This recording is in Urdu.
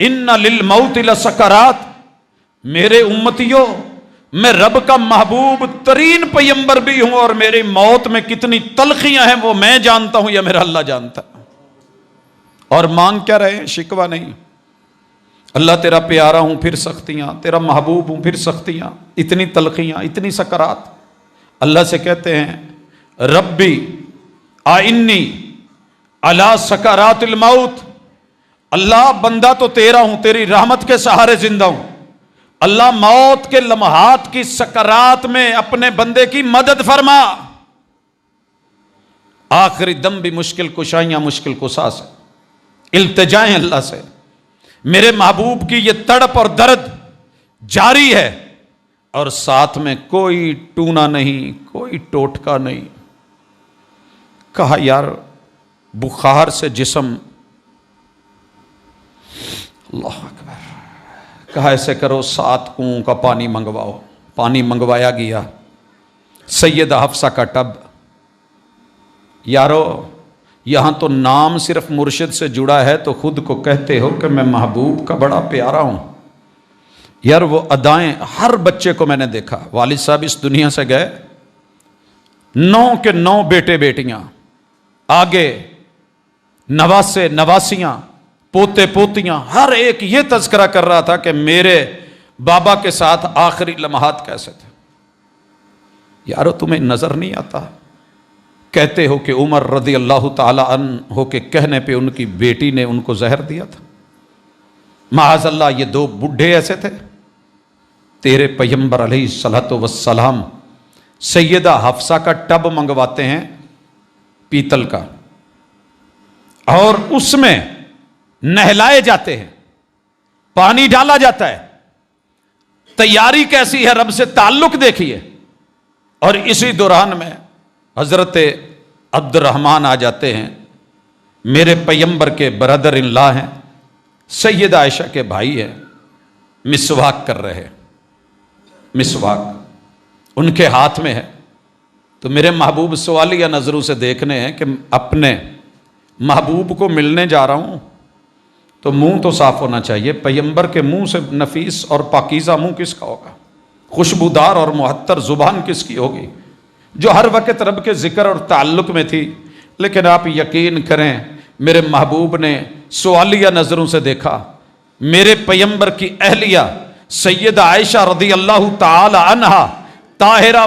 ان للموت لسکرات، میرے امتیوں میں رب کا محبوب ترین پیمبر بھی ہوں، اور میری موت میں کتنی تلخیاں ہیں وہ میں جانتا ہوں یا میرا اللہ جانتا ہے۔ اور مانگ کیا رہے ہیں؟ شکوہ نہیں۔ اللہ تیرا پیارا ہوں پھر سختیاں، تیرا محبوب ہوں پھر سختیاں، اتنی تلخیاں، اتنی سکرات۔ اللہ سے کہتے ہیں ربی آئنی علی سکرات الموت، اللہ بندہ تو تیرا ہوں، تیری رحمت کے سہارے زندہ ہوں، اللہ موت کے لمحات کی سکرات میں اپنے بندے کی مدد فرما۔ آخری دم بھی مشکل کشائیاں مشکل کشا سے التجائیں اللہ سے، میرے محبوب کی یہ تڑپ اور درد جاری ہے، اور ساتھ میں کوئی ٹونا نہیں، کوئی ٹوٹکا نہیں۔ کہا یار بخار سے جسم، اللہ اکبر، کہا ایسے کرو 7 کنوؤں کا پانی منگواؤ۔ پانی منگوایا گیا، سیدہ حفصہ کا ٹب۔ یارو یہاں تو نام صرف مرشد سے جڑا ہے تو خود کو کہتے ہو کہ میں محبوب کا بڑا پیارا ہوں۔ یار وہ ادائیں ہر بچے کو میں نے دیکھا، والد صاحب اس دنیا سے گئے، 9 کے 9 بیٹے بیٹیاں، آگے نواسے نواسیاں، پوتے پوتیاں، ہر ایک یہ تذکرہ کر رہا تھا کہ میرے بابا کے ساتھ آخری لمحات کیسے تھے۔ یارو تمہیں نظر نہیں آتا؟ کہتے ہو کہ عمر رضی اللہ تعالی عنہ ہو کے کہنے پہ ان کی بیٹی نے ان کو زہر دیا تھا۔ معاذ اللہ یہ 2 بڈھے ایسے تھے؟ تیرے پیغمبر علیہ الصلوۃ والسلام سیدہ حفصہ کا ٹب منگواتے ہیں پیتل کا، اور اس میں نہلائے جاتے ہیں، پانی ڈالا جاتا ہے۔ تیاری کیسی ہے، رب سے تعلق دیکھیے۔ اور اسی دوران میں حضرت عبد الرحمن آ جاتے ہیں، میرے پیغمبر کے برادر ان لا ہیں، سیدہ عائشہ کے بھائی ہیں، مسواک کر رہے، مسواک ان کے ہاتھ میں ہے۔ تو میرے محبوب سوالیہ نظروں سے دیکھنے ہیں کہ اپنے محبوب کو ملنے جا رہا ہوں تو منہ تو صاف ہونا چاہیے۔ پیغمبر کے منہ سے نفیس اور پاکیزہ منہ کس کا ہوگا؟ خوشبودار اور معطر زبان کس کی ہوگی جو ہر وقت رب کے ذکر اور تعلق میں تھی؟ لیکن آپ یقین کریں میرے محبوب نے سوالیہ نظروں سے دیکھا، میرے پیغمبر کی اہلیہ سیدہ عائشہ رضی اللہ تعالی عنہا طاہرہ